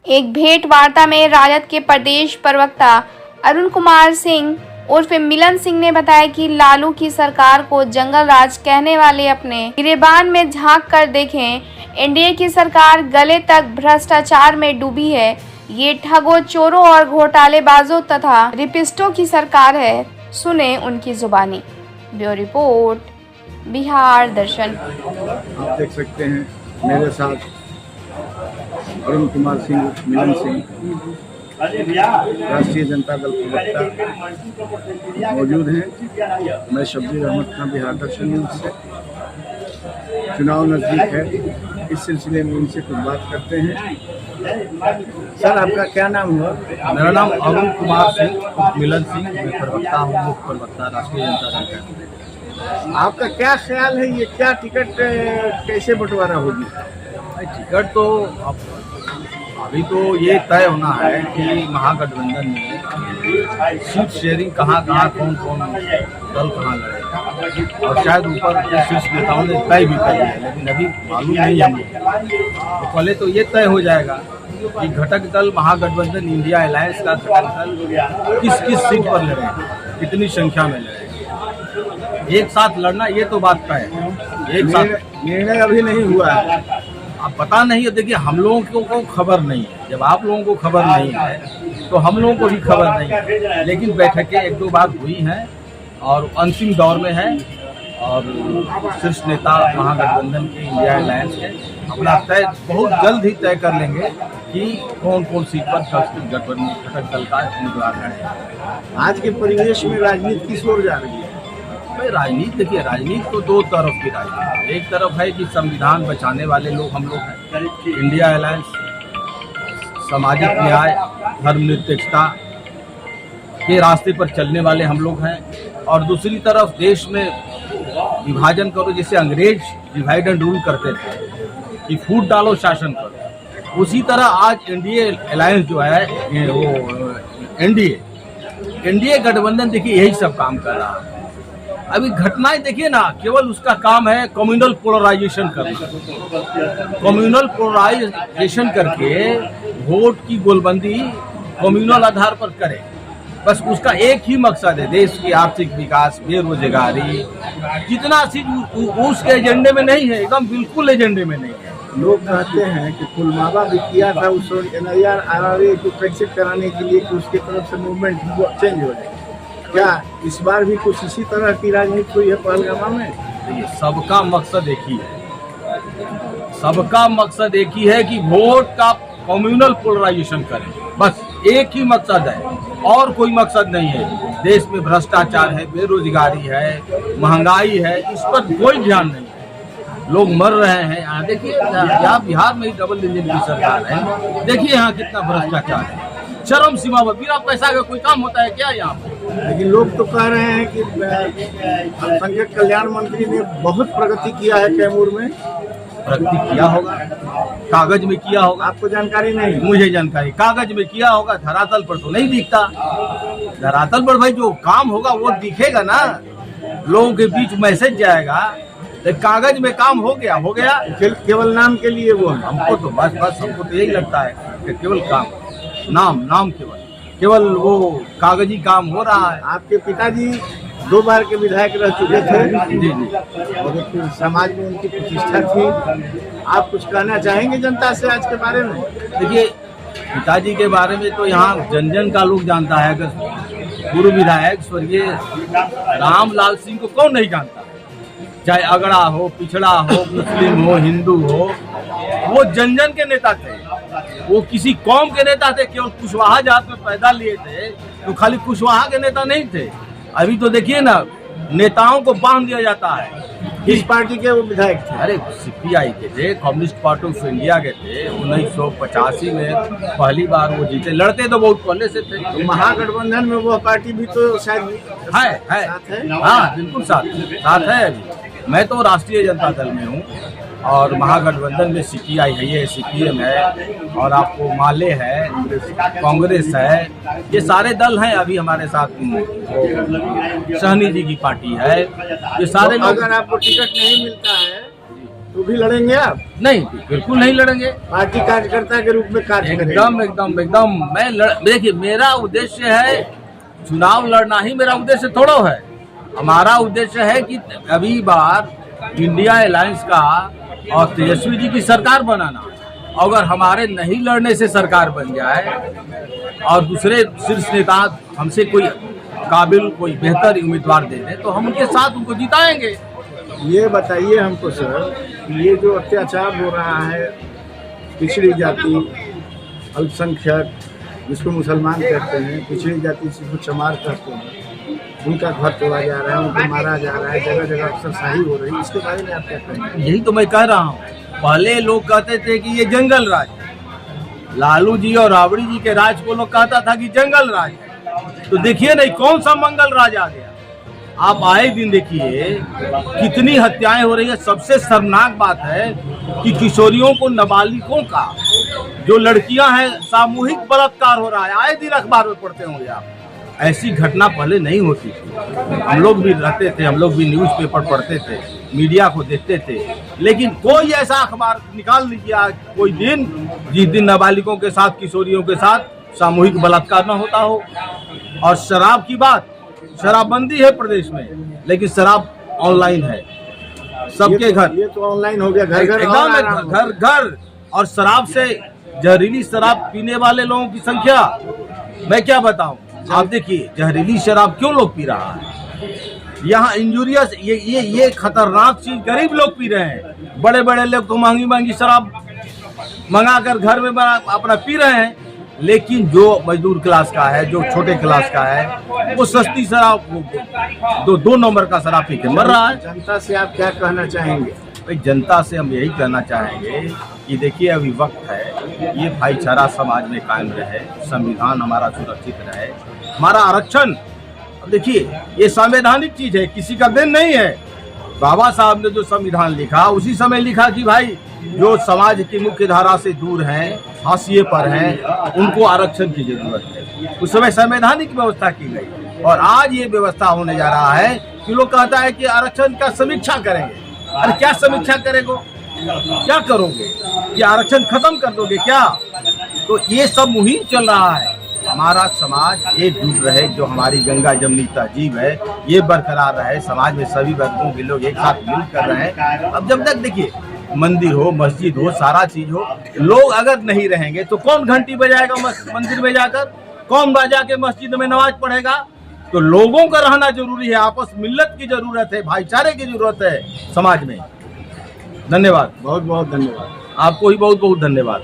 एक भेंट वार्ता में राजद के प्रदेश प्रवक्ता अरुण कुमार सिंह उर्फ मिलन सिंह ने बताया कि लालू की सरकार को जंगल राज कहने वाले अपने गिरेबान में झांक कर देखें। एनडीए की सरकार गले तक भ्रष्टाचार में डूबी है। ये ठगों, चोरों और घोटालेबाजों तथा रिपिस्टों की सरकार है। सुने उनकी जुबानी। ब्यूरो रिपोर्ट, बिहार दर्शन। आप देख सकते हैं मेरे साथ अरुण कुमार सिंह, मिलन सिंह, राष्ट्रीय जनता दल प्रवक्ता मौजूद हैं। मैं शब्बीर अहमद खान, बिहार दर्शन न्यूज़ से। चुनाव नज़दीक है, इस सिलसिले में उनसे कुछ बात करते हैं। सर, आपका क्या नाम हुआ? मेरा नाम अरुण कुमार सिंह, मिलन सिंह, मैं प्रवक्ता हूँ, मुख्य प्रवक्ता राष्ट्रीय जनता दल का। आपका क्या ख्याल है, ये क्या टिकट कैसे बंटवारा होगी? टिकट तो अभी तो ये तय होना है कि महागठबंधन में सीट शेयरिंग कहाँ कौन दल कहाँ लड़ेगा, और शायद ऊपर के शीर्ष नेताओं ने तय भी कर लिया है, लेकिन अभी मालूम नहीं हम लोग। तो पहले तो ये तय हो जाएगा कि घटक दल महागठबंधन इंडिया अलायंस का घटक दल किस सीट पर लड़ेगा, कितनी संख्या में लड़ेगा। एक साथ लड़ना ये तो बात तय है। एक साथ निर्णय अभी नहीं हुआ है। अब पता नहीं है। देखिए, हम लोगों को खबर नहीं है। जब आप लोगों को खबर नहीं है तो हम लोगों को भी खबर नहीं है। लेकिन बैठकें एक दो बार हुई हैं और अंतिम दौर में है, और शीर्ष नेता महागठबंधन के इंडिया अलायंस के अपना तय बहुत जल्द ही तय कर लेंगे कि कौन सीट पर घटक दल का उम्मीदवार है। आज के परिवेश में राजनीति किस ओर जा रही है? भाई, राजनीति देखिए, राजनीति तो दो तरफ की राजनीति। एक तरफ है कि संविधान बचाने वाले लोग हम लोग हैं, इंडिया अलायंस, सामाजिक न्याय, धर्मनिरपेक्षता के रास्ते पर चलने वाले हम लोग हैं। और दूसरी तरफ देश में विभाजन करो, जैसे अंग्रेज डिवाइड एंड रूल करते थे कि फूट डालो शासन करो, उसी तरह आज इंडिया अलायंस जो है वो एनडीए गठबंधन देखिए यही सब काम कर रहा है। अभी घटनाएं देखिए ना, केवल उसका काम है कम्युनल पोलराइजेशन करना। कम्युनल पोलराइजेशन करके वोट की गोलबंदी कम्युनल आधार पर करे। बस उसका एक ही मकसद है, देश की आर्थिक विकास, बेरोजगारी। जितना चीज उसके एजेंडे में नहीं है, एकदम बिल्कुल एजेंडे में नहीं है। लोग कहते हैं कि पुलवामा भी किया था उस NIR को कैंसिल कराने के लिए कि उसकी तरफ से मूवमेंट चेंज हो जाए। क्या इस बार भी कुछ इसी तरह की राजनीति हुई है पहलगाम में? सबका मकसद एक ही है। सबका मकसद एक ही है कि वोट का कम्युनल पोलराइजेशन करें। बस एक ही मकसद है, और कोई मकसद नहीं है। देश में भ्रष्टाचार है, बेरोजगारी है, महंगाई है, इस पर कोई ध्यान नहीं है। लोग मर रहे हैं। यहाँ देखिए, यहाँ बिहार में ही डबल इंजन की सरकार है। देखिए यहाँ कितना भ्रष्टाचार है, चरम सीमा पर। बिना पैसा का कोई काम होता है क्या यहाँ पर? लेकिन लोग तो कह रहे हैं कि अल्पसंख्यक कल्याण मंत्री ने बहुत प्रगति किया है कैमूर में। प्रगति किया होगा, कागज में किया होगा। आपको जानकारी नहीं? मुझे जानकारी, कागज में किया होगा, धरातल पर तो नहीं दिखता। धरातल पर भाई जो काम होगा वो दिखेगा ना, लोगों के बीच मैसेज जाएगा। कागज में काम हो गया केवल नाम के लिए वो है। हमको तो बस हमको तो यही लगता है कि केवल काम, नाम केवल वो कागजी काम हो रहा है। आपके पिताजी 2 बार के विधायक रह चुके थे। जी। और समाज में उनकी प्रतिष्ठा थी। आप कुछ कहना चाहेंगे जनता से आज के बारे में? देखिए, पिताजी के बारे में तो यहाँ जन का लोग जानता है। अगर पूर्व विधायक स्वर्गीय रामलाल सिंह को कौन नहीं जानता, चाहे अगड़ा हो, पिछड़ा हो, मुस्लिम हो, हिंदू हो। वो जन के नेता थे, वो किसी कौम के नेता थे। केवल कुशवाहा जात में पैदा लिए थे तो खाली कुशवाहा के नेता नहीं थे। अभी तो देखिए ना, नेताओं को बांध दिया जाता है। किस पार्टी के वो विधायक थे? अरे CPI के थे, कम्युनिस्ट पार्टी ऑफ इंडिया के थे। 1985 में पहली बार वो जीते। लड़ते तो बहुत पहले से थे। तो महागठबंधन में वो पार्टी भी तो शायद है। साथ है? हाँ, बिल्कुल साथ है। अभी मैं तो राष्ट्रीय जनता दल में हूँ, और महागठबंधन में CPI है, CPM है, और आपको माले है, कांग्रेस है। ये सारे दल हैं अभी हमारे साथ। सहनी जी की पार्टी है। ये सारे लोग। अगर आपको टिकट नहीं मिलता है तो तो भी लड़ेंगे आप? नहीं, बिल्कुल नहीं लड़ेंगे। पार्टी कार्यकर्ता के रूप में कार्य करेंगे? एकदम मैं देखिए, मेरा उद्देश्य है चुनाव लड़ना ही मेरा उद्देश्य थोड़ा है। हमारा उद्देश्य है कि अभी बार इंडिया अलायंस का और तेजस्वी जी की सरकार बनाना। अगर हमारे नहीं लड़ने से सरकार बन जाए और दूसरे शीर्ष नेता हमसे कोई काबिल कोई बेहतर उम्मीदवार दे दे तो हम उनके साथ उनको जिताएंगे। ये बताइए हमको सर, ये जो अत्याचार हो रहा है पिछड़ी जाति, अल्पसंख्यक जिसको मुसलमान कहते हैं, पिछड़ी जाति जिसको चमार कहते हैं, उनका घर तोड़ा जा रहा है, उनको मारा जा रहा है, जगह जगह अफसरशाही हो रही है, इसके बारे में आप क्या कहेंगे? यही तो मैं कह रहा हूँ। पहले लोग कहते थे कि ये जंगल राज, लालू जी और राबड़ी जी के राज को लोग कहता था कि जंगल राज। तो देखिए नहीं कौन सा मंगल राज आ गया। आप आए दिन देखिए कितनी हत्याएं हो रही है। सबसे शर्मनाक बात है कि किशोरियों को, नाबालिगों का, जो लड़कियां हैं, सामूहिक बलात्कार हो रहा है। आए दिन अखबार में पढ़ते होंगे आप। ऐसी घटना पहले नहीं होती थी। हम लोग भी रहते थे, हम लोग भी न्यूज़पेपर पढ़ते थे, मीडिया को देखते थे, लेकिन कोई ऐसा अखबार निकाल लीजिए कोई दिन जिस दिन नाबालिगों के साथ, किशोरियों के साथ सामूहिक बलात्कार न होता हो। और शराब की बात, शराबबंदी है प्रदेश में, लेकिन शराब ऑनलाइन है सबके घर। ये तो ऑनलाइन हो गया, घर घर एकदम घर घर। और शराब से, जहरीली शराब पीने वाले लोगों की संख्या मैं क्या बताऊं। आप देखिए जहरीली शराब क्यों लोग पी रहा है। यहाँ इंजूरियस, ये खतरनाक चीज गरीब लोग पी रहे हैं। बड़े बड़े लोग तो महंगी महंगी शराब मंगा कर घर में अपना पी रहे हैं, लेकिन जो मजदूर क्लास का है, जो छोटे क्लास का है, वो सस्ती शराब, दो नंबर का शराब पी के मर रहा है। जनता से आप क्या कहना चाहेंगे? भाई जनता से हम यही कहना चाहेंगे कि देखिए अभी वक्त है, ये भाईचारा समाज में कायम रहे, संविधान हमारा सुरक्षित रहे, हमारा आरक्षण। अब देखिए ये संवैधानिक चीज है, किसी का दिन नहीं है। बाबा साहब ने जो संविधान लिखा उसी समय लिखा कि भाई जो समाज की मुख्य धारा से दूर हैं, हाशिए पर हैं, उनको आरक्षण की जरूरत है। उस समय संवैधानिक व्यवस्था की गई और आज ये व्यवस्था होने जा रहा है कि लोग कहता है कि आरक्षण का समीक्षा करेंगे। अरे क्या समीक्षा करेंगे, क्या करोगे कि आरक्षण खत्म कर दोगे क्या? तो ये सब मुहिम चल रहा है। हमारा समाज एकजुट रहे, जो हमारी गंगा जमनी तहजीब है ये बरकरार रहे, समाज में सभी वर्गों के लोग एक साथ मिल कर रहे। अब जब तक देखिए मंदिर हो, मस्जिद हो, सारा चीज हो, लोग अगर नहीं रहेंगे तो कौन घंटी बजाएगा मंदिर में जाकर, कौन बजा के मस्जिद में नमाज पढ़ेगा? तो लोगों का रहना जरूरी है, आपस मिल्लत की जरूरत है, भाईचारे की जरूरत है समाज में। धन्यवाद, बहुत बहुत धन्यवाद। आपको ही बहुत बहुत धन्यवाद।